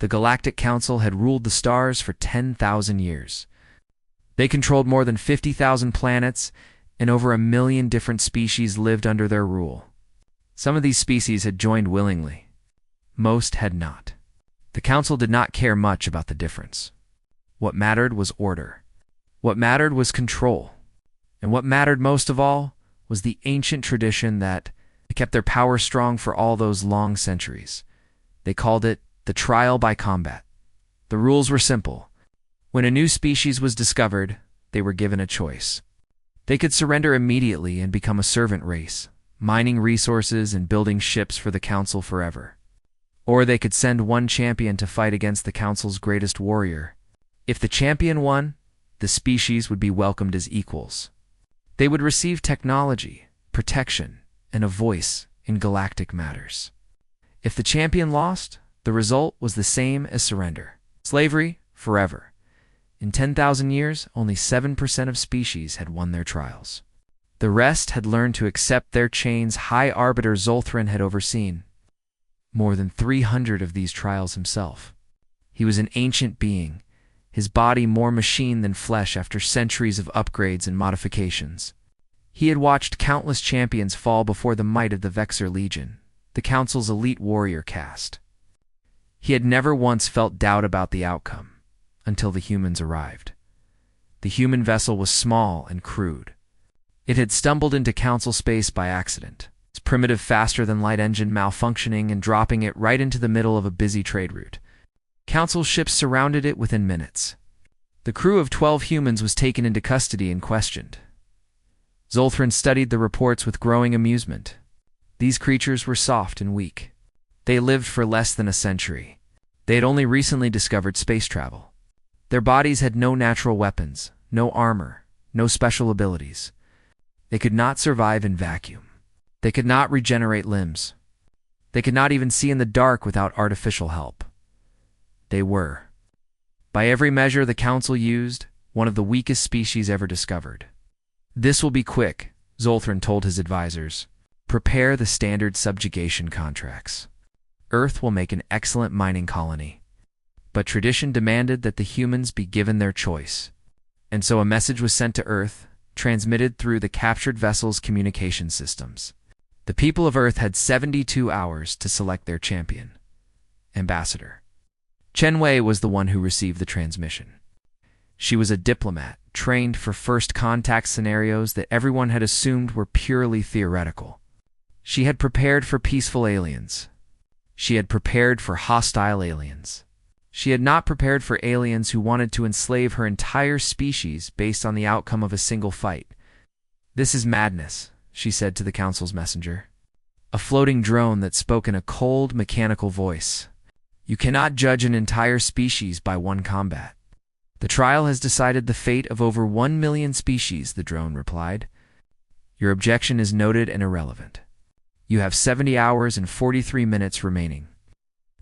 The Galactic Council had ruled the stars for 10,000 years. They controlled more than 50,000 planets, and over 1 million different species lived under their rule. Some of these species had joined willingly. Most had not. The Council did not care much about the difference. What mattered was order. What mattered was control. And what mattered most of all was the ancient tradition that kept their power strong for all those long centuries. They called it the trial by combat. The rules were simple. When a new species was discovered, they were given a choice. They could surrender immediately and become a servant race, mining resources and building ships for the Council forever. Or they could send one champion to fight against the Council's greatest warrior. If the champion won, the species would be welcomed as equals. They would receive technology, protection, and a voice in galactic matters. If the champion lost, the result was the same as surrender. Slavery, forever. In 10,000 years, only 7% of species had won their trials. The rest had learned to accept their chains High Arbiter Zolthran had overseen. More than 300 of these trials himself. He was an ancient being, his body more machine than flesh after centuries of upgrades and modifications. He had watched countless champions fall before the might of the Vexer Legion, the Council's elite warrior caste. He had never once felt doubt about the outcome, until the humans arrived. The human vessel was small and crude. It had stumbled into Council space by accident, its primitive faster-than-light engine malfunctioning and dropping it right into the middle of a busy trade route. Council ships surrounded it within minutes. The crew of 12 humans was taken into custody and questioned. Zolthran studied the reports with growing amusement. These creatures were soft and weak. They lived for less than a century. They had only recently discovered space travel. Their bodies had no natural weapons, no armor, no special abilities. They could not survive in vacuum. They could not regenerate limbs. They could not even see in the dark without artificial help. They were, by every measure the Council used, one of the weakest species ever discovered. "This will be quick," Zolthran told his advisors. "Prepare the standard subjugation contracts. Earth will make an excellent mining colony." But tradition demanded that the humans be given their choice. And so a message was sent to Earth, transmitted through the captured vessel's communication systems. The people of Earth had 72 hours to select their champion. Ambassador. Chen Wei was the one who received the transmission. She was a diplomat, trained for first contact scenarios that everyone had assumed were purely theoretical. She had prepared for peaceful aliens. She had prepared for hostile aliens. She had not prepared for aliens who wanted to enslave her entire species based on the outcome of a single fight. "This is madness," she said to the Council's messenger, a floating drone that spoke in a cold, mechanical voice. "You cannot judge an entire species by one combat." "The trial has decided the fate of over 1 million species," the drone replied. "Your objection is noted and irrelevant. You have 70 hours and 43 minutes remaining."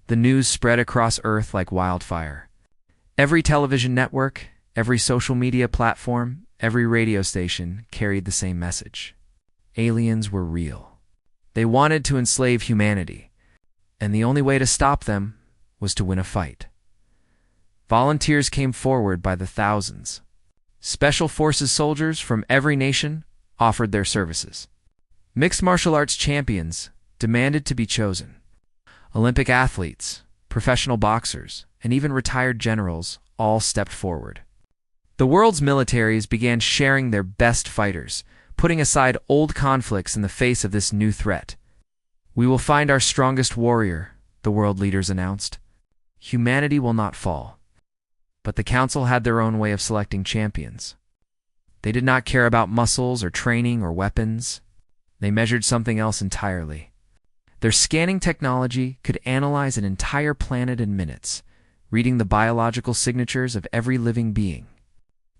The news spread across Earth like wildfire. Every television network, every social media platform, every radio station carried the same message. Aliens were real. They wanted to enslave humanity, and the only way to stop them was to win a fight. Volunteers came forward by the thousands. Special Forces soldiers from every nation offered their services. Mixed martial arts champions demanded to be chosen. Olympic athletes, professional boxers, and even retired generals all stepped forward. The world's militaries began sharing their best fighters, putting aside old conflicts in the face of this new threat. "We will find our strongest warrior," the world leaders announced. "Humanity will not fall." But the Council had their own way of selecting champions. They did not care about muscles or training or weapons. They measured something else entirely. Their scanning technology could analyze an entire planet in minutes, reading the biological signatures of every living being.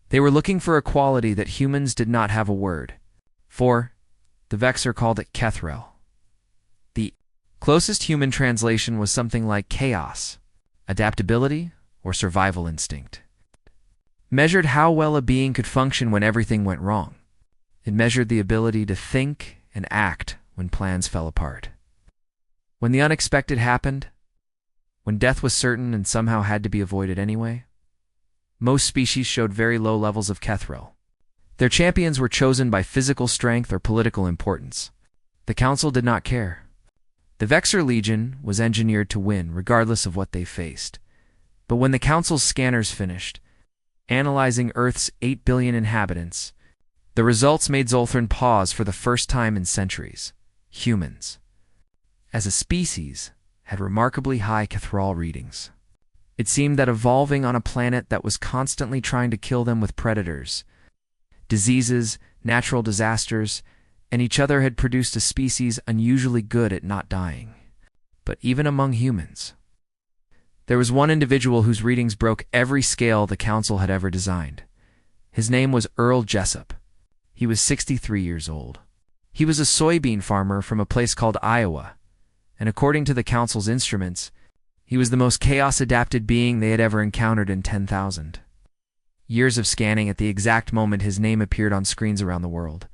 They were looking for a quality that humans did not have a word for. The Vexer called it Kethrel. The closest human translation was something like chaos, adaptability, or survival instinct. Measured how well a being could function when everything went wrong. It measured the ability to think and act when plans fell apart. When the unexpected happened, when death was certain and somehow had to be avoided anyway? Most species showed very low levels of Kethril. Their champions were chosen by physical strength or political importance. The Council did not care. The Vexor Legion was engineered to win regardless of what they faced. But when the Council's scanners finished, analyzing Earth's 8 billion inhabitants, the results made Zolthran pause for the first time in centuries. Humans, as a species, had remarkably high Kethral readings. It seemed that evolving on a planet that was constantly trying to kill them with predators, diseases, natural disasters, and each other had produced a species unusually good at not dying. But even among humans, there was one individual whose readings broke every scale the Council had ever designed. His name was Earl Jessup. He was 63 years old. He was a soybean farmer from a place called Iowa, and according to the Council's instruments, he was the most chaos-adapted being they had ever encountered in 10,000. Years of scanning at the exact moment his name appeared on screens around the world.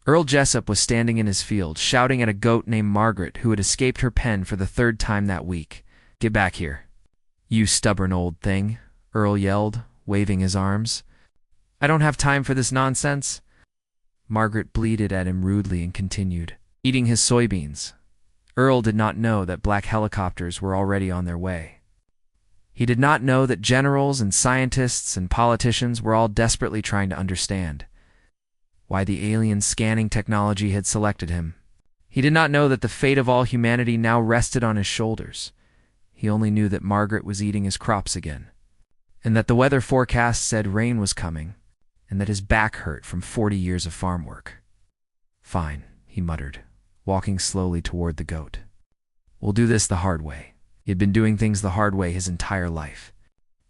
Earl Jessup was standing in his field, shouting at a goat named Margaret who had escaped her pen for the third time that week. "Get back here, you stubborn old thing," Earl yelled, waving his arms. "I don't have time for this nonsense." Margaret bleated at him rudely and continued, eating his soybeans. Earl did not know that black helicopters were already on their way. He did not know that generals and scientists and politicians were all desperately trying to understand why the alien scanning technology had selected him. He did not know that the fate of all humanity now rested on his shoulders. He only knew that Margaret was eating his crops again, and that the weather forecast said rain was coming, and that his back hurt from 40 years of farm work. "Fine," he muttered, walking slowly toward the goat. "We'll do this the hard way." He had been doing things the hard way his entire life.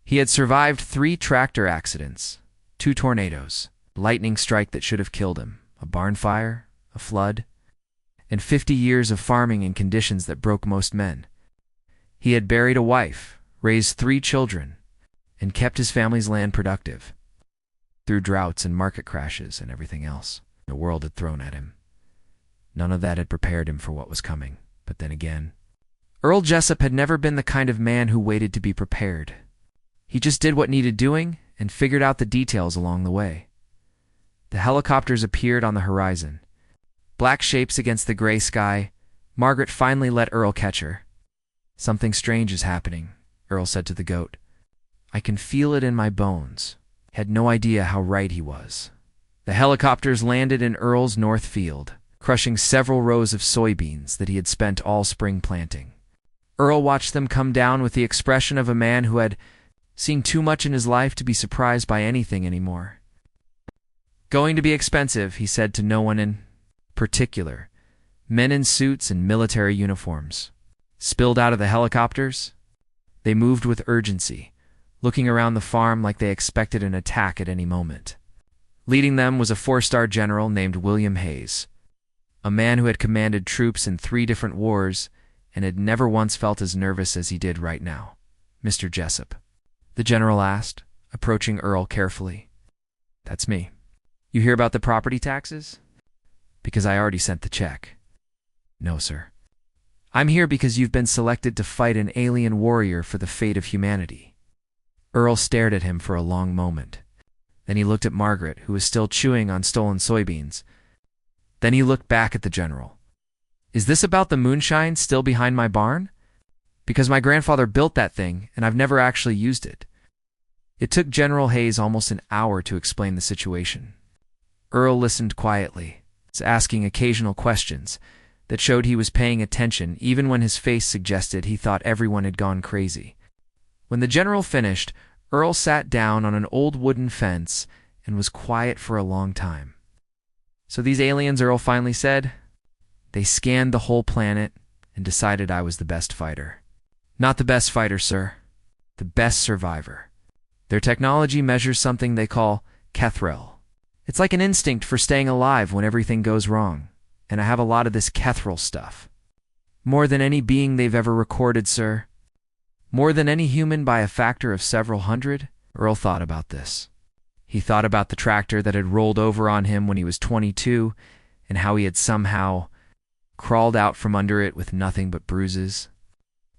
He had survived 3 tractor accidents, 2 tornadoes, a lightning strike that should have killed him, a barn fire, a flood, and 50 years of farming in conditions that broke most men. He had buried a wife, raised 3 children, and kept his family's land productive through droughts and market crashes and everything else the world had thrown at him. None of that had prepared him for what was coming. But then again, Earl Jessup had never been the kind of man who waited to be prepared. He just did what needed doing and figured out the details along the way. The helicopters appeared on the horizon. Black shapes against the gray sky. Margaret finally let Earl catch her. "Something strange is happening," Earl said to the goat. "I can feel it in my bones." Had no idea how right he was. The helicopters landed in Earl's north field, crushing several rows of soybeans that he had spent all spring planting. Earl watched them come down with the expression of a man who had seen too much in his life to be surprised by anything anymore. "Going to be expensive," he said to no one in particular. Men in suits and military uniforms spilled out of the helicopters. They moved with urgency, looking around the farm like they expected an attack at any moment. Leading them was a 4-star general named William Hayes, a man who had commanded troops in 3 different wars and had never once felt as nervous as he did right now. "Mr. Jessup," the general asked, approaching Earl carefully. "That's me. You hear about the property taxes?" "Because I already sent the check." "No, sir. I'm here because you've been selected to fight an alien warrior for the fate of humanity." Earl stared at him for a long moment. Then he looked at Margaret, who was still chewing on stolen soybeans. Then he looked back at the general. "Is this about the moonshine still behind my barn? Because my grandfather built that thing, and I've never actually used it." It took General Hayes almost an hour to explain the situation. Earl listened quietly, asking occasional questions that showed he was paying attention even when his face suggested he thought everyone had gone crazy. When the general finished, Earl sat down on an old wooden fence and was quiet for a long time. "So these aliens," Earl finally said, "they scanned the whole planet and decided I was the best fighter." "Not the best fighter, sir. The best survivor. Their technology measures something they call Kethril. It's like an instinct for staying alive when everything goes wrong, and I have a lot of this Kethril stuff. More than any being they've ever recorded, sir. More than any human by a factor of several hundred." Earl thought about this. He thought about the tractor that had rolled over on him when he was 22, and how he had somehow crawled out from under it with nothing but bruises.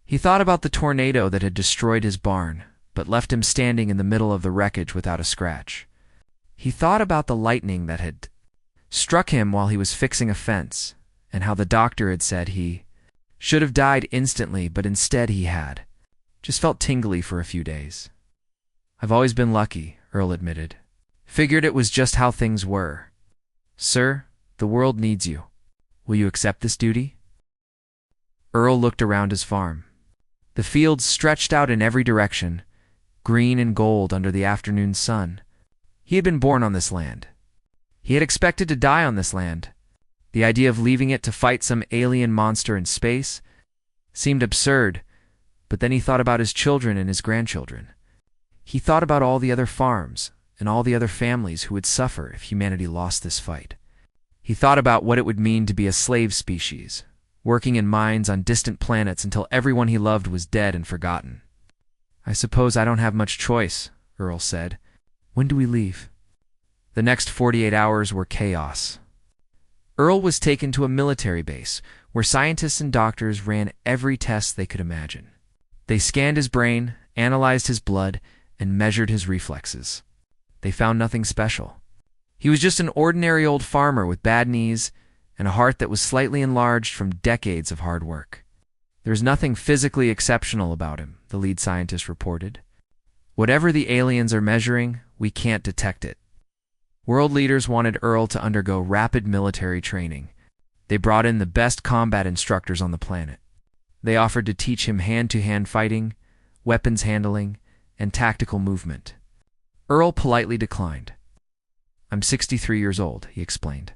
He thought about the tornado that had destroyed his barn, but left him standing in the middle of the wreckage without a scratch. He thought about the lightning that had struck him while he was fixing a fence, and how the doctor had said he should have died instantly, but instead he had just felt tingly for a few days. "I've always been lucky," Earl admitted. "Figured it was just how things were. Sir, the world needs you. Will you accept this duty?" Earl looked around his farm. The fields stretched out in every direction, green and gold under the afternoon sun. He had been born on this land. He had expected to die on this land. The idea of leaving it to fight some alien monster in space seemed absurd, but then he thought about his children and his grandchildren. He thought about all the other farms and all the other families who would suffer if humanity lost this fight. He thought about what it would mean to be a slave species, working in mines on distant planets until everyone he loved was dead and forgotten. "I suppose I don't have much choice," Earl said. "When do we leave?" The next 48 hours were chaos. Earl was taken to a military base where scientists and doctors ran every test they could imagine. They scanned his brain, analyzed his blood, and measured his reflexes. They found nothing special. He was just an ordinary old farmer with bad knees and a heart that was slightly enlarged from decades of hard work. "There's nothing physically exceptional about him," the lead scientist reported. "Whatever the aliens are measuring, we can't detect it." World leaders wanted Earl to undergo rapid military training. They brought in the best combat instructors on the planet. They offered to teach him hand-to-hand fighting, weapons handling, and tactical movement. Earl politely declined. "I'm 63 years old," he explained.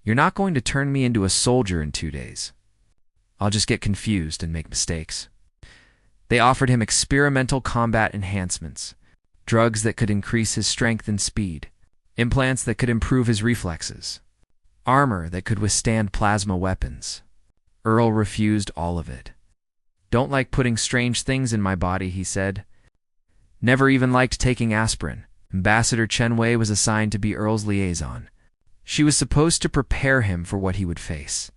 "You're not going to turn me into a soldier in 2 days. I'll just get confused and make mistakes." They offered him experimental combat enhancements, drugs that could increase his strength and speed, implants that could improve his reflexes, armor that could withstand plasma weapons. Earl refused all of it. "Don't like putting strange things in my body," he said. Never even liked taking aspirin. Ambassador Chen Wei was assigned to be Earl's liaison. She was supposed to prepare him for what he would face.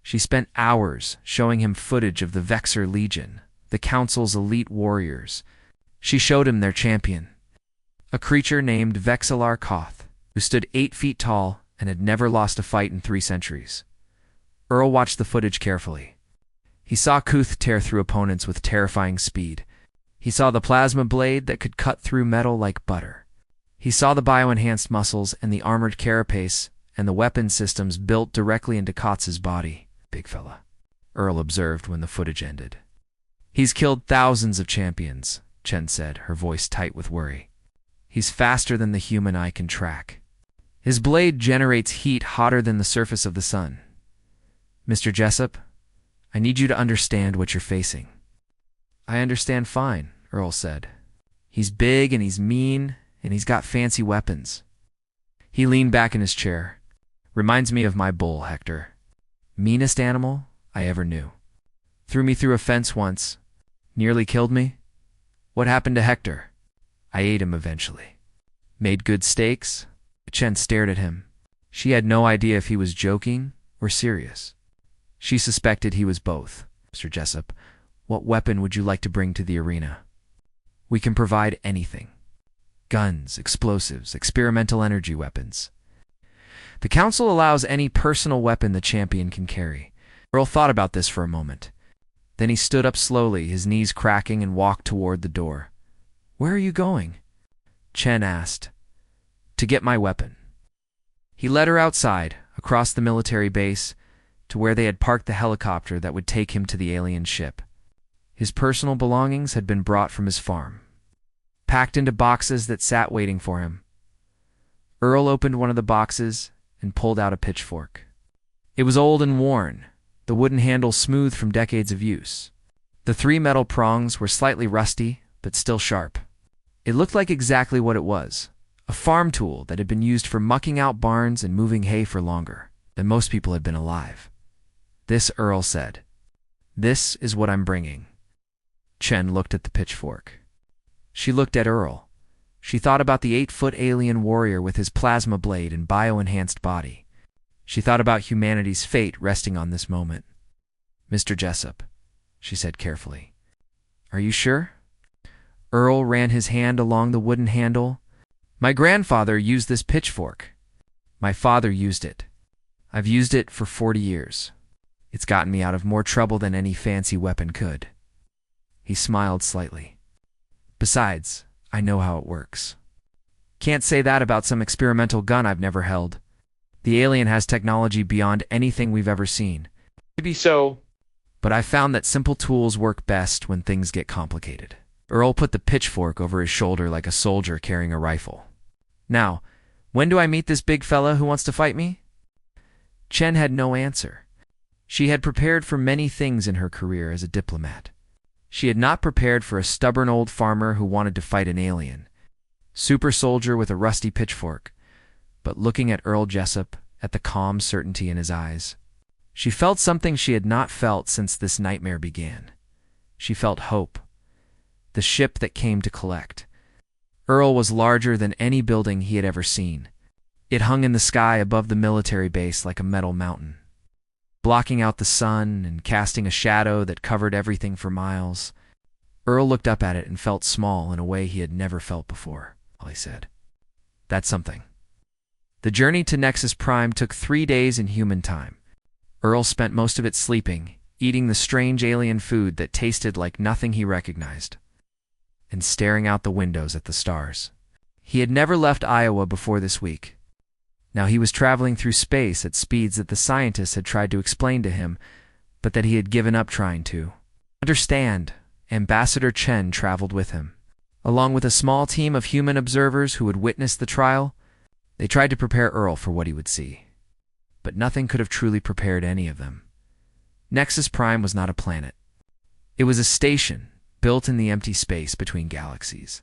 She spent hours showing him footage of the Vexor Legion, the Council's elite warriors. She showed him their champion, a creature named Vexilar Koth, who stood 8 feet tall and had never lost a fight in 3 centuries. Earl watched the footage carefully. He saw Koth tear through opponents with terrifying speed. He saw the plasma blade that could cut through metal like butter. He saw the bio-enhanced muscles and the armored carapace and the weapon systems built directly into Koth's body. "Big fella," Earl observed when the footage ended. "He's killed thousands of champions," Chen said, her voice tight with worry. "He's faster than the human eye can track. His blade generates heat hotter than the surface of the sun. Mr. Jessup, I need you to understand what you're facing." "I understand fine," Earl said. "He's big and he's mean and he's got fancy weapons." He leaned back in his chair. "Reminds me of my bull, Hector. Meanest animal I ever knew. Threw me through a fence once. Nearly killed me. What happened to Hector? I ate him eventually. Made good steaks." Chen stared at him. She had no idea if he was joking or serious. She suspected he was both. "Mr. Jessup, what weapon would you like to bring to the arena? We can provide anything. Guns, explosives, experimental energy weapons. The Council allows any personal weapon the champion can carry." Earl thought about this for a moment. Then he stood up slowly, his knees cracking, and walked toward the door. "Where are you going?" Chen asked. "To get my weapon." He led her outside, across the military base, to where they had parked the helicopter that would take him to the alien ship. His personal belongings had been brought from his farm, packed into boxes that sat waiting for him. Earl opened one of the boxes and pulled out a pitchfork. It was old and worn, the wooden handle smooth from decades of use. The 3 metal prongs were slightly rusty, but still sharp. It looked like exactly what it was, a farm tool that had been used for mucking out barns and moving hay for longer than most people had been alive. "This," Earl said. "This is what I'm bringing." Chen looked at the pitchfork. She looked at Earl. She thought about the 8-foot alien warrior with his plasma blade and bio-enhanced body. She thought about humanity's fate resting on this moment. "Mr. Jessup, she said carefully. Are you sure? Earl ran his hand along the wooden handle. My grandfather used this pitchfork. My father used it. I've used it for 40 years. It's gotten me out of more trouble than any fancy weapon could. He smiled slightly. Besides, I know how it works. Can't say that about some experimental gun I've never held. The alien has technology beyond anything we've ever seen. Maybe so. But I've found that simple tools work best when things get complicated. Earl put the pitchfork over his shoulder like a soldier carrying a rifle. Now, when do I meet this big fella who wants to fight me? Chen had no answer. She had prepared for many things in her career as a diplomat. She had not prepared for a stubborn old farmer who wanted to fight an alien, super soldier with a rusty pitchfork, but looking at Earl Jessup, at the calm certainty in his eyes, she felt something she had not felt since this nightmare began. She felt hope. The ship that came to collect. Earl was larger than any building he had ever seen. It hung in the sky above the military base like a metal mountain, blocking out the sun and casting a shadow that covered everything for miles. Earl looked up at it and felt small in a way he had never felt before. He said, That's something. The journey to Nexus Prime took 3 days in human time. Earl spent most of it sleeping, eating the strange alien food that tasted like nothing he recognized, and staring out the windows at the stars. He had never left Iowa before this week. Now he was traveling through space at speeds that the scientists had tried to explain to him, but that he had given up trying to understand. Ambassador Chen traveled with him. Along with a small team of human observers who would witness the trial, they tried to prepare Earl for what he would see. But nothing could have truly prepared any of them. Nexus Prime was not a planet. It was a station built in the empty space between galaxies.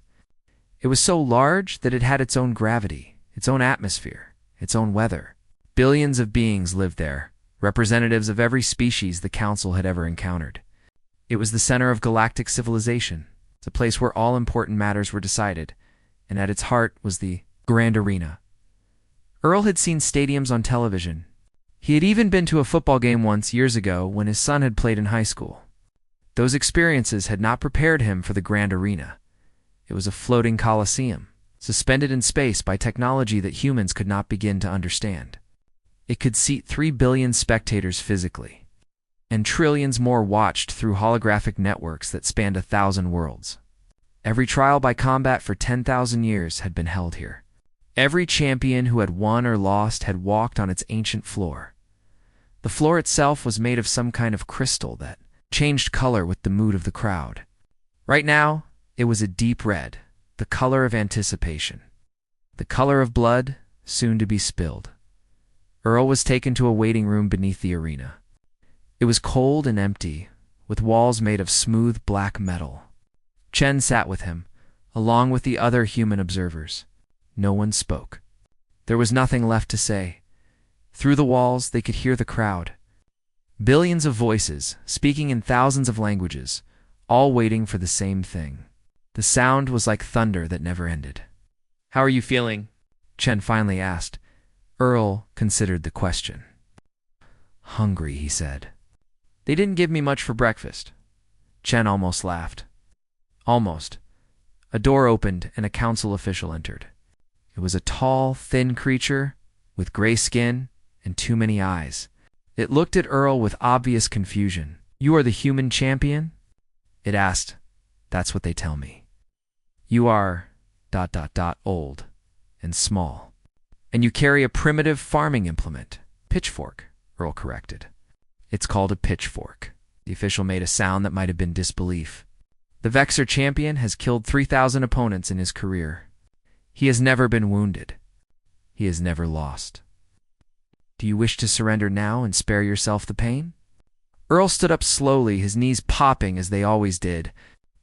It was so large that it had its own gravity, its own atmosphere, its own weather. Billions of beings lived there, representatives of every species the Council had ever encountered. It was the center of galactic civilization, the place where all important matters were decided, and at its heart was the Grand Arena. Earl had seen stadiums on television. He had even been to a football game once years ago when his son had played in high school. Those experiences had not prepared him for the Grand Arena. It was a floating coliseum, suspended in space by technology that humans could not begin to understand. It could seat 3 billion spectators physically, and trillions more watched through holographic networks that spanned 1,000 worlds. Every trial by combat for 10,000 years had been held here. Every champion who had won or lost had walked on its ancient floor. The floor itself was made of some kind of crystal that changed color with the mood of the crowd. Right now, it was a deep red, the color of anticipation, the color of blood soon to be spilled. Earl was taken to a waiting room beneath the arena. It was cold and empty, with walls made of smooth black metal. Chen sat with him, along with the other human observers. No one spoke. There was nothing left to say. Through the walls, they could hear the crowd. Billions of voices, speaking in thousands of languages, all waiting for the same thing. The sound was like thunder that never ended. How are you feeling? Chen finally asked. Earl considered the question. Hungry, he said. They didn't give me much for breakfast. Chen almost laughed. Almost. A door opened and a council official entered. It was a tall, thin creature with gray skin and too many eyes. It looked at Earl with obvious confusion. You are the human champion? It asked. That's what they tell me. You are ... old and small. And you carry a primitive farming implement. Pitchfork, Earl corrected. It's called a pitchfork. The official made a sound that might have been disbelief. The Vexer champion has killed 3,000 opponents in his career. He has never been wounded. He has never lost. Do you wish to surrender now and spare yourself the pain? Earl stood up slowly, his knees popping as they always did.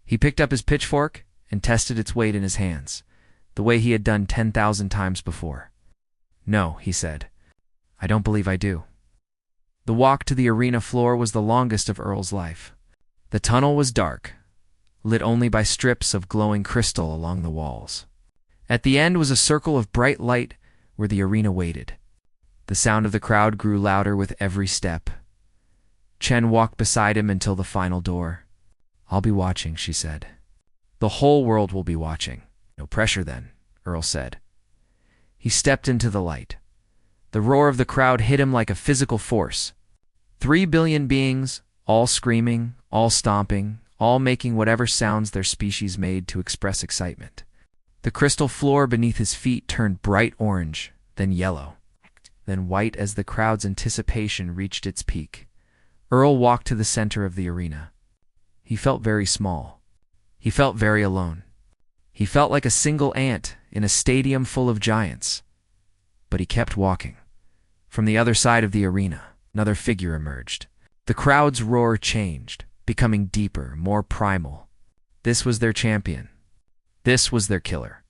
He picked up his pitchfork and tested its weight in his hands, the way he had done 10,000 times before. No, he said. I don't believe I do. The walk to the arena floor was the longest of Earl's life. The tunnel was dark, lit only by strips of glowing crystal along the walls. At the end was a circle of bright light where the arena waited. The sound of the crowd grew louder with every step. Chen walked beside him until the final door. "I'll be watching," she said. "The whole world will be watching." "No pressure then," Earl said. He stepped into the light. The roar of the crowd hit him like a physical force. 3 billion beings, all screaming, all stomping, all making whatever sounds their species made to express excitement. The crystal floor beneath his feet turned bright orange, then yellow, then white as the crowd's anticipation reached its peak. Earl walked to the center of the arena. He felt very small. He felt very alone. He felt like a single ant in a stadium full of giants. But he kept walking. From the other side of the arena, another figure emerged. The crowd's roar changed, becoming deeper, more primal. This was their champion. This was their killer.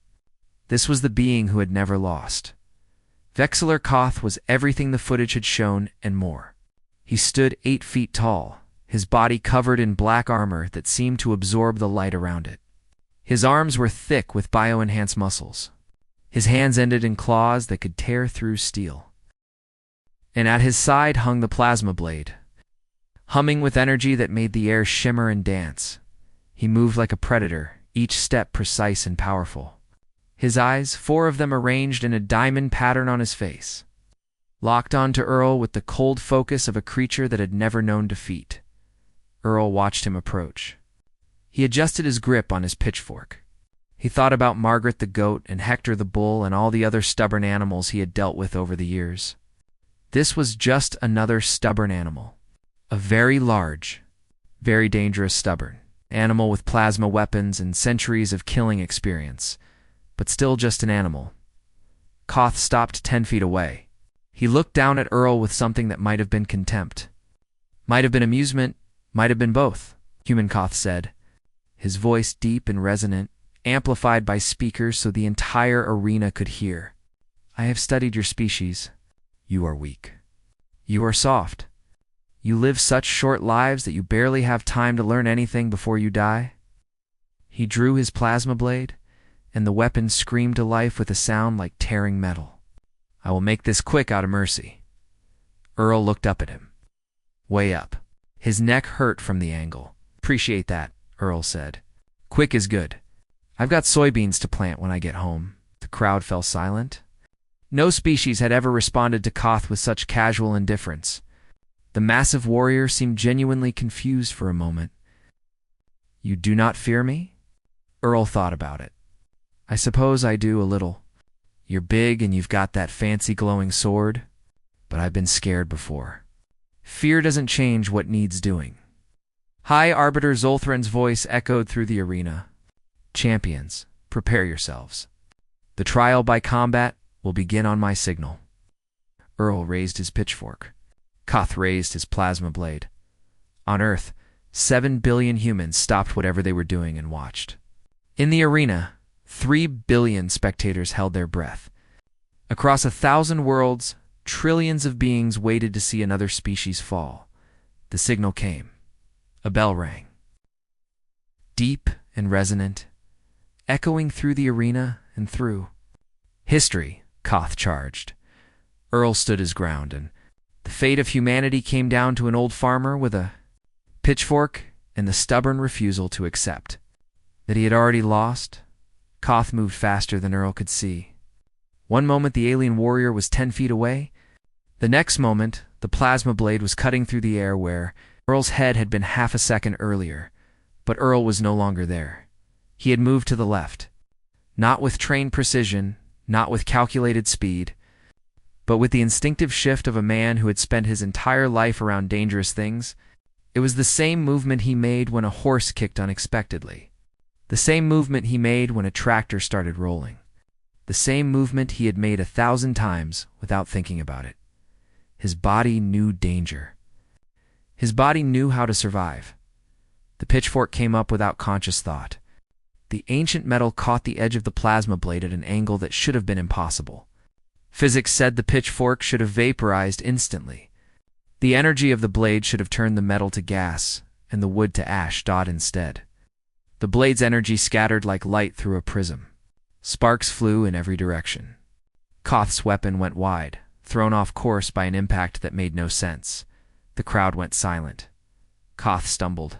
This was the being who had never lost. Vexillor Koth was everything the footage had shown and more. He stood 8 feet tall, his body covered in black armor that seemed to absorb the light around it. His arms were thick with bio-enhanced muscles. His hands ended in claws that could tear through steel. And at his side hung the plasma blade, humming with energy that made the air shimmer and dance. He moved like a predator, each step precise and powerful. His eyes, 4 of them arranged in a diamond pattern on his face, locked onto Earl with the cold focus of a creature that had never known defeat. Earl watched him approach. He adjusted his grip on his pitchfork. He thought about Margaret the goat and Hector the bull and all the other stubborn animals he had dealt with over the years. This was just another stubborn animal. A very large, very dangerous stubborn animal with plasma weapons and centuries of killing experience, but still just an animal. Koth stopped 10 feet away. He looked down at Earl with something that might have been contempt. Might have been amusement, might have been both, Human Koth said, his voice deep and resonant, amplified by speakers so the entire arena could hear. "I have studied your species. You are weak. You are soft. You live such short lives that you barely have time to learn anything before you die." He drew his plasma blade, and the weapon screamed to life with a sound like tearing metal. "I will make this quick out of mercy." Earl looked up at him. Way up. His neck hurt from the angle. "Appreciate that," Earl said. "Quick is good. I've got soybeans to plant when I get home." The crowd fell silent. No species had ever responded to Koth with such casual indifference. The massive warrior seemed genuinely confused for a moment. "You do not fear me?" Earl thought about it. "I suppose I do a little. You're big and you've got that fancy glowing sword, but I've been scared before. Fear doesn't change what needs doing." High Arbiter Zolthran's voice echoed through the arena. "Champions, prepare yourselves. The trial by combat will begin on my signal." Earl raised his pitchfork. Koth raised his plasma blade. On Earth, 7 billion humans stopped whatever they were doing and watched. In the arena, 3 billion spectators held their breath. Across 1,000 worlds, trillions of beings waited to see another species fall. The signal came. A bell rang. Deep and resonant, echoing through the arena and through. "History," Koth charged. Earl stood his ground, and the fate of humanity came down to an old farmer with a pitchfork and the stubborn refusal to accept that he had already lost. Koth moved faster than Earl could see. One moment the alien warrior was 10 feet away. The next moment, the plasma blade was cutting through the air where Earl's head had been half a second earlier. But Earl was no longer there. He had moved to the left. Not with trained precision, not with calculated speed, but with the instinctive shift of a man who had spent his entire life around dangerous things. It was the same movement he made when a horse kicked unexpectedly. The same movement he made when a tractor started rolling. The same movement he had made 1,000 times without thinking about it. His body knew danger. His body knew how to survive. The pitchfork came up without conscious thought. The ancient metal caught the edge of the plasma blade at an angle that should have been impossible. Physics said the pitchfork should have vaporized instantly. The energy of the blade should have turned the metal to gas and the wood to ash instead. The blade's energy scattered like light through a prism. Sparks flew in every direction. Koth's weapon went wide, thrown off course by an impact that made no sense. The crowd went silent. Koth stumbled.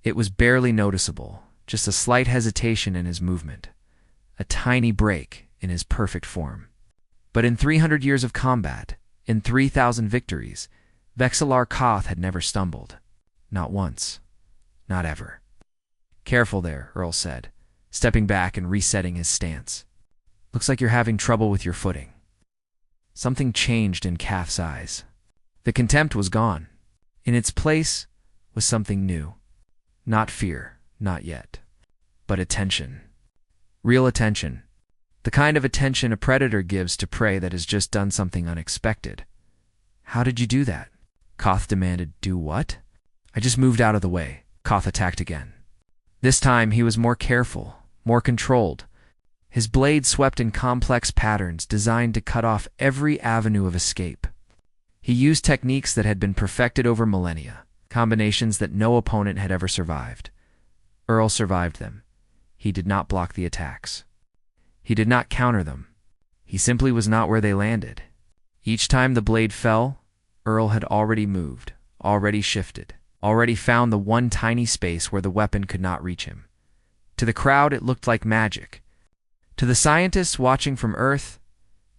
It was barely noticeable, just a slight hesitation in his movement, a tiny break in his perfect form. But in 300 years of combat, in 3,000 victories, Vexillar Koth had never stumbled. Not once. Not ever. "Careful there," Earl said, stepping back and resetting his stance. "Looks like you're having trouble with your footing." Something changed in Koth's eyes. The contempt was gone. In its place was something new. Not fear, not yet, but attention. Real attention. The kind of attention a predator gives to prey that has just done something unexpected. "How did you do that?" Koth demanded. "Do what?" "I just moved out of the way." Koth attacked again. This time he was more careful, more controlled. His blade swept in complex patterns designed to cut off every avenue of escape. He used techniques that had been perfected over millennia, combinations that no opponent had ever survived. Earl survived them. He did not block the attacks. He did not counter them. He simply was not where they landed. Each time the blade fell, Earl had already moved, already shifted, already found the one tiny space where the weapon could not reach him. To the crowd, it looked like magic. To the scientists watching from Earth,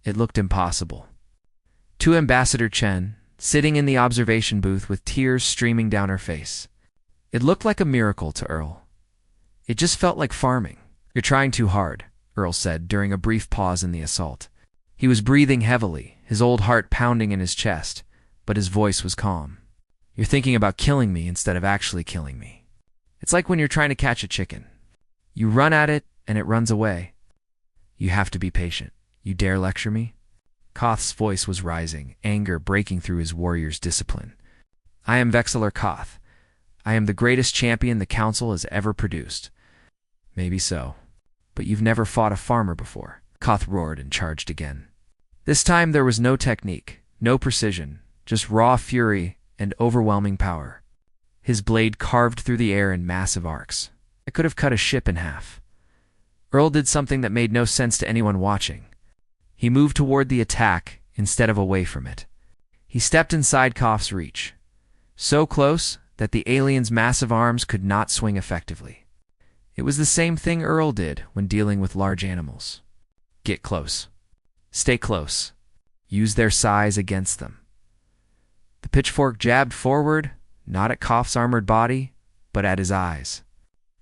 it looked impossible. To Ambassador Chen, sitting in the observation booth with tears streaming down her face, it looked like a miracle to Earl. It just felt like farming. "You're trying too hard," Earl said during a brief pause in the assault. He was breathing heavily, his old heart pounding in his chest, but his voice was calm. "You're thinking about killing me instead of actually killing me. It's like when you're trying to catch a chicken. You run at it, and it runs away. You have to be patient. You dare lecture me?" Koth's voice was rising, anger breaking through his warrior's discipline. "I am Vexillar Koth. I am the greatest champion the Council has ever produced." "Maybe so. But you've never fought a farmer before." Koth roared and charged again. This time there was no technique, no precision, just raw fury and overwhelming power. His blade carved through the air in massive arcs. It could have cut a ship in half. Earl did something that made no sense to anyone watching. He moved toward the attack instead of away from it. He stepped inside Koth's reach, so close that the alien's massive arms could not swing effectively. It was the same thing Earl did when dealing with large animals. Get close. Stay close. Use their size against them. The Pxtchfork jabbed forward, not at Koth's armored body, but at his eyes.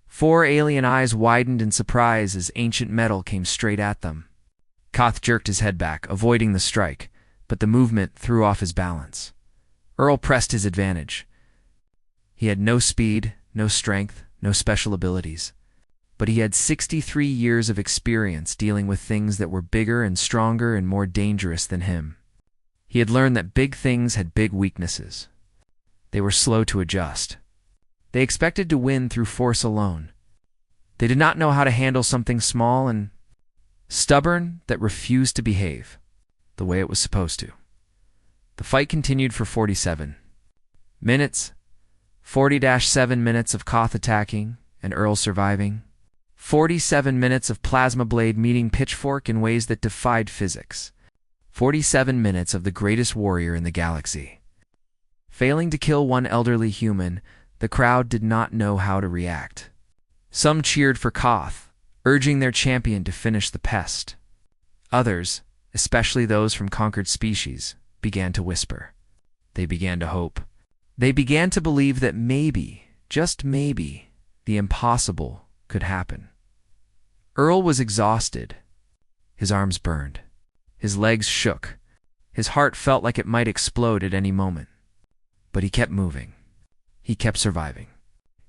4 alien eyes widened in surprise as ancient metal came straight at them. Koth jerked his head back, avoiding the strike, but the movement threw off his balance. Earl pressed his advantage. He had no speed, no strength, no special abilities, but he had 63 years of experience dealing with things that were bigger and stronger and more dangerous than him. He had learned that big things had big weaknesses. They were slow to adjust. They expected to win through force alone. They did not know how to handle something small and stubborn that refused to behave the way it was supposed to. The fight continued for 47 minutes, 40-7 minutes of Koth attacking and Earl surviving, 47 minutes of Plasma Blade meeting Pxtchfork in ways that defied physics, 47 minutes of the greatest warrior in the galaxy. Failing to kill one elderly human, the crowd did not know how to react. Some cheered for Koth, urging their champion to finish the pest. Others, especially those from conquered species, began to whisper. They began to hope. They began to believe that maybe, just maybe, the impossible could happen. Earl was exhausted. His arms burned. His legs shook. His heart felt like it might explode at any moment. But he kept moving. He kept surviving.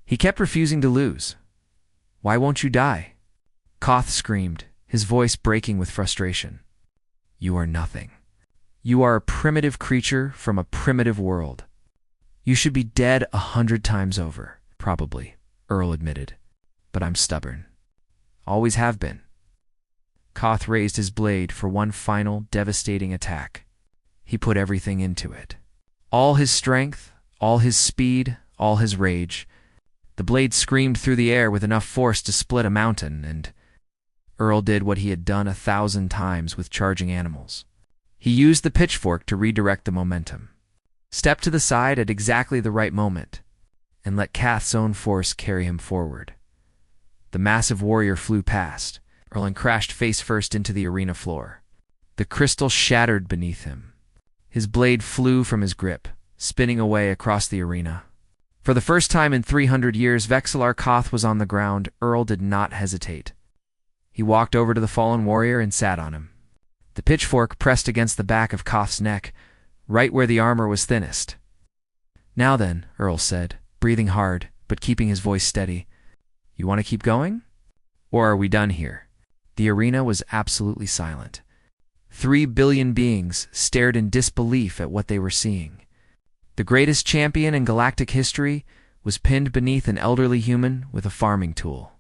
He kept refusing to lose. "Why won't you die?" Koth screamed, his voice breaking with frustration. "You are nothing. You are a primitive creature from a primitive world. You should be dead 100 times over, probably," Earl admitted. "But I'm stubborn. Always have been." Koth raised his blade for one final, devastating attack. He put everything into it. All his strength, all his speed, all his rage. The blade screamed through the air with enough force to split a mountain, and Earl did what he had done 1,000 times with charging animals. He used the Pxtchfork to redirect the momentum. Step to the side at exactly the right moment, and let Kath's own force carry him forward. The massive warrior flew past, Earl, and crashed face first into the arena floor. The crystal shattered beneath him. His blade flew from his grip, spinning away across the arena. For the first time in 300 years, Vexillar Koth was on the ground. Earl did not hesitate. He walked over to the fallen warrior and sat on him. The pitchfork pressed against the back of Koth's neck, right where the armor was thinnest. "Now then," Earl said, breathing hard, but keeping his voice steady. "You want to keep going? Or are we done here?" The arena was absolutely silent. 3 billion beings stared in disbelief at what they were seeing. The greatest champion in galactic history was pinned beneath an elderly human with a farming tool.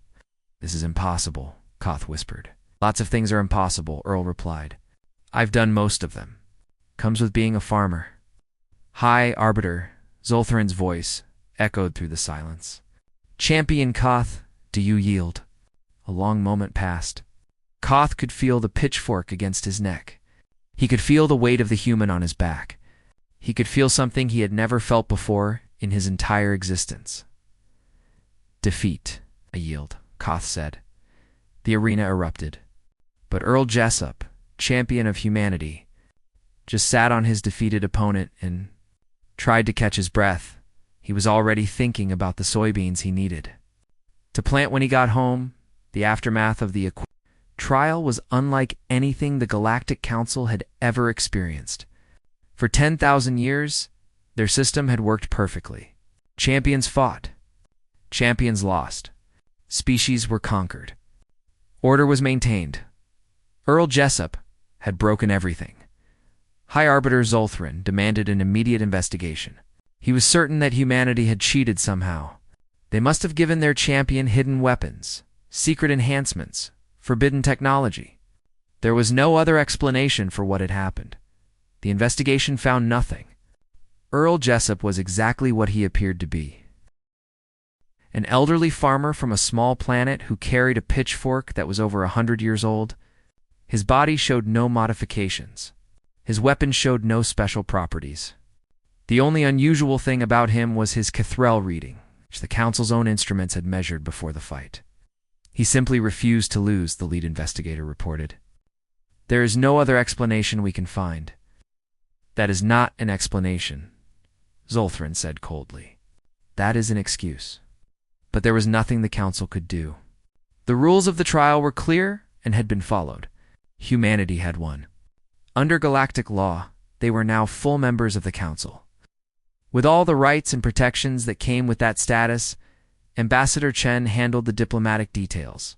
"This is impossible," Koth whispered. "Lots of things are impossible," Earl replied. "I've done most of them. Comes with being a farmer." "High Arbiter," Zoltharin's voice echoed through the silence. "Champion Koth, do you yield?" A long moment passed. Koth could feel the pitchfork against his neck. He could feel the weight of the human on his back. He could feel something he had never felt before in his entire existence. "Defeat, I yield," Koth said. The arena erupted. But Earl Jessup, champion of humanity, just sat on his defeated opponent and tried to catch his breath. He was already thinking about the soybeans he needed to plant when he got home. The aftermath of the trial was unlike anything the Galactic Council had ever experienced. For 10,000 years, their system had worked perfectly. Champions fought. Champions lost. Species were conquered. Order was maintained. Earl Jessup had broken everything. High Arbiter Zoltharin demanded an immediate investigation. He was certain that humanity had cheated somehow. They must have given their champion hidden weapons, secret enhancements, forbidden technology. There was no other explanation for what had happened. The investigation found nothing. Earl Jessup was exactly what he appeared to be. An elderly farmer from a small planet who carried a pitchfork that was over 100 years old. His body showed no modifications. His weapon showed no special properties. The only unusual thing about him was his Cathrel reading, which the Council's own instruments had measured before the fight. He simply refused to lose, the lead investigator reported. "There is no other explanation we can find." "That is not an explanation," Zoltharin said coldly. "That is an excuse." But there was nothing the Council could do. The rules of the trial were clear and had been followed. Humanity had won. Under galactic law, they were now full members of the Council. With all the rights and protections that came with that status, Ambassador Chen handled the diplomatic details.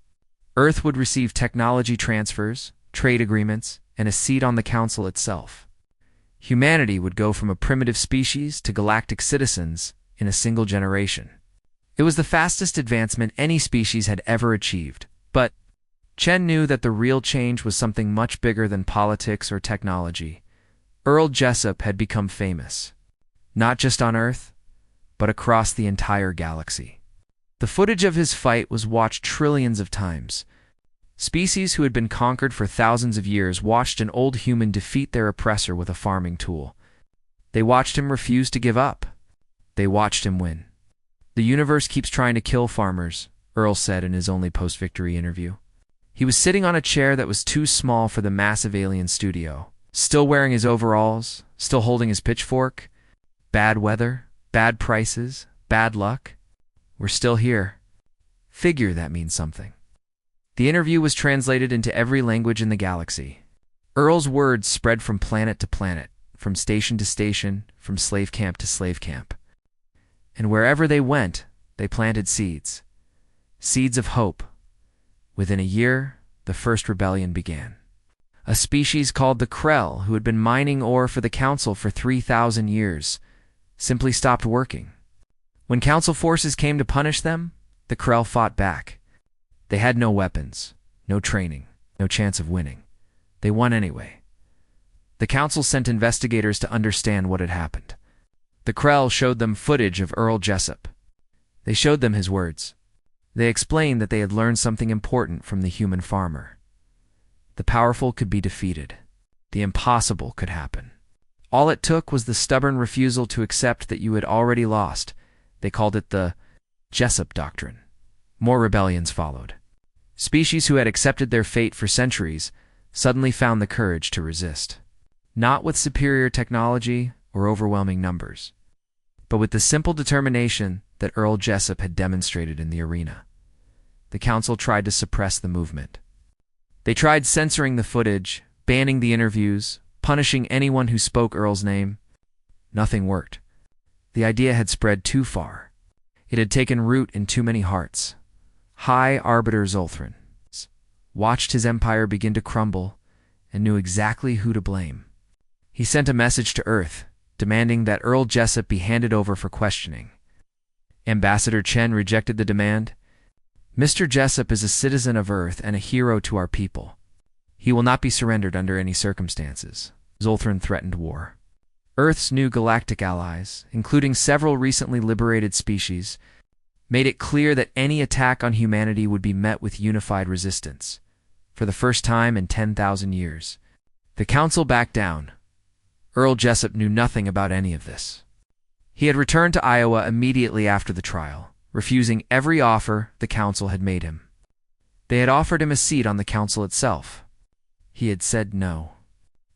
Earth would receive technology transfers, trade agreements, and a seat on the Council itself. Humanity would go from a primitive species to galactic citizens in a single generation. It was the fastest advancement any species had ever achieved, but Chen knew that the real change was something much bigger than politics or technology. Earl Jessup had become famous, not just on Earth, but across the entire galaxy. The footage of his fight was watched trillions of times. Species who had been conquered for thousands of years watched an old human defeat their oppressor with a farming tool. They watched him refuse to give up. They watched him win. "The universe keeps trying to kill farmers," Earl said in his only post-victory interview. He was sitting on a chair that was too small for the massive alien studio, still wearing his overalls, still holding his pitchfork. Bad weather, bad prices, bad luck. We're still here. Figure that means something. The interview was translated into every language in the galaxy. Earl's words spread from planet to planet, from station to station, from slave camp to slave camp. And wherever they went, they planted seeds. Seeds of hope. Within a year, the first rebellion began. A species called the Krell, who had been mining ore for the Council for 3,000 years, simply stopped working. When Council forces came to punish them, the Krell fought back. They had no weapons, no training, no chance of winning. They won anyway. The Council sent investigators to understand what had happened. The Krell showed them footage of Earl Jessup. They showed them his words. They explained that they had learned something important from the human farmer. The powerful could be defeated. The impossible could happen. All it took was the stubborn refusal to accept that you had already lost. They called it the Jessup Doctrine. More rebellions followed. Species who had accepted their fate for centuries suddenly found the courage to resist. Not with superior technology or overwhelming numbers, but with the simple determination that Earl Jessup had demonstrated in the arena. The Council tried to suppress the movement. They tried censoring the footage, banning the interviews, punishing anyone who spoke Earl's name. Nothing worked. The idea had spread too far. It had taken root in too many hearts. High Arbiter Zolthran watched his empire begin to crumble and knew exactly who to blame. He sent a message to Earth, demanding that Earl Jessup be handed over for questioning. Ambassador Chen rejected the demand. Mr. Jessup is a citizen of Earth and a hero to our people. He will not be surrendered under any circumstances. Zolthran threatened war. Earth's new galactic allies, including several recently liberated species, made it clear that any attack on humanity would be met with unified resistance. For the first time in 10,000 years, the Council backed down. Earl Jessup knew nothing about any of this. He had returned to Iowa immediately after the trial, refusing every offer the Council had made him. They had offered him a seat on the Council itself. He had said no.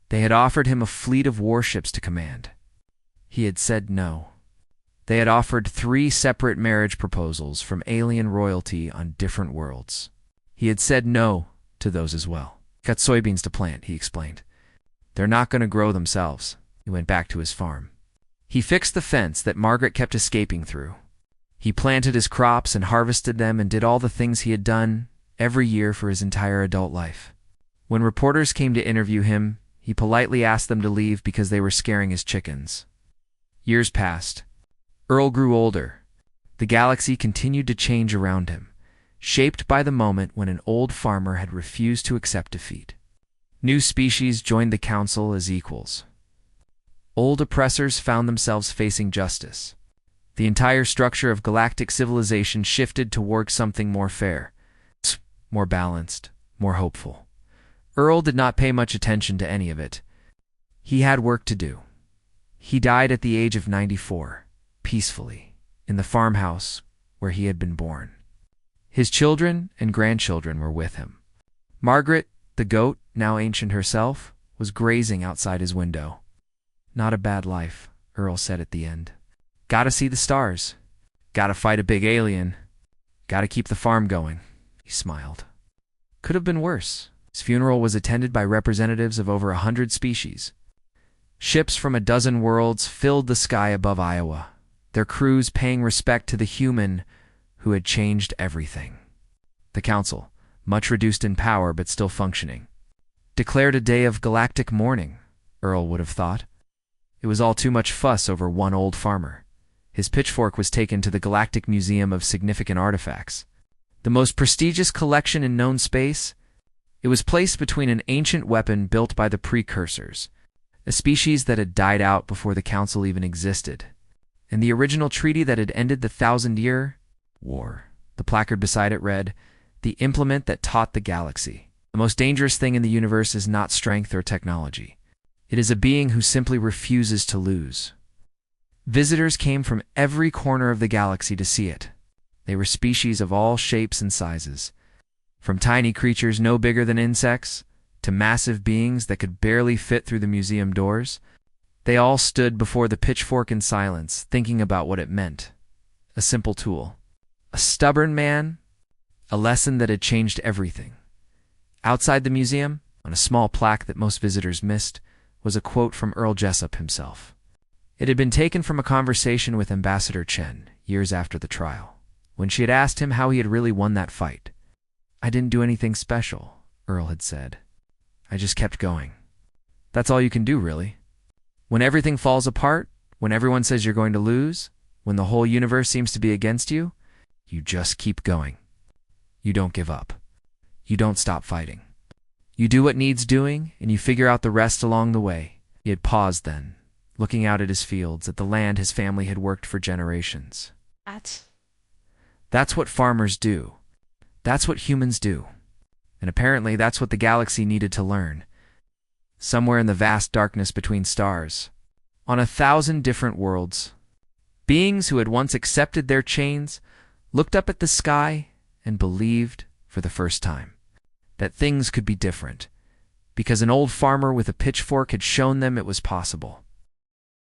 They had offered him a fleet of warships to command. He had said no. They had offered 3 separate marriage proposals from alien royalty on different worlds. He had said no to those as well. Got soybeans to plant, he explained. They're not going to grow themselves. He went back to his farm. He fixed the fence that Margaret kept escaping through. He planted his crops and harvested them and did all the things he had done every year for his entire adult life. When reporters came to interview him, he politely asked them to leave because they were scaring his chickens. Years passed. Earl grew older. The galaxy continued to change around him, shaped by the moment when an old farmer had refused to accept defeat. New species joined the Council as equals. Old oppressors found themselves facing justice. The entire structure of galactic civilization shifted toward something more fair, more balanced, more hopeful. Earl did not pay much attention to any of it. He had work to do. He died at the age of 94, peacefully, in the farmhouse where he had been born. His children and grandchildren were with him. Margaret, the goat, now ancient herself, was grazing outside his window. Not a bad life, Earl said at the end. Gotta see the stars. Gotta fight a big alien. Gotta keep the farm going. He smiled. Could have been worse. His funeral was attended by representatives of over 100 species. Ships from a dozen worlds filled the sky above Iowa, their crews paying respect to the human who had changed everything. The Council, much reduced in power but still functioning, declared a day of galactic mourning, Earl would have thought. It was all too much fuss over one old farmer. His Pxtchfork was taken to the Galactic Museum of Significant Artifacts, the most prestigious collection in known space. It was placed between an ancient weapon built by the Precursors, a species that had died out before the Council even existed, and the original treaty that had ended the 1,000-year war. The placard beside it read, "The implement that taught the galaxy. The most dangerous thing in the universe is not strength or technology. It is a being who simply refuses to lose." Visitors came from every corner of the galaxy to see it. They were species of all shapes and sizes, from tiny creatures no bigger than insects to massive beings that could barely fit through the museum doors. They all stood before the Pxtchfork in silence, thinking about what it meant. A simple tool. A stubborn man. A lesson that had changed everything. Outside the museum, on a small plaque that most visitors missed, was a quote from Earl Jessup himself. It had been taken from a conversation with Ambassador Chen years after the trial, when she had asked him how he had really won that fight. "I didn't do anything special," Earl had said. "I just kept going." That's all you can do, really. When everything falls apart, when everyone says you're going to lose, when the whole universe seems to be against you, you just keep going. You don't give up. You don't stop fighting. You do what needs doing, and you figure out the rest along the way. He had paused then, looking out at his fields, at the land his family had worked for generations. That's what farmers do. That's what humans do. And apparently that's what the galaxy needed to learn. Somewhere in the vast darkness between stars, On 1,000 different worlds, beings who had once accepted their chains looked up at the sky and believed, for the first time, that things could be different, because an old farmer with a pitchfork had shown them it was possible.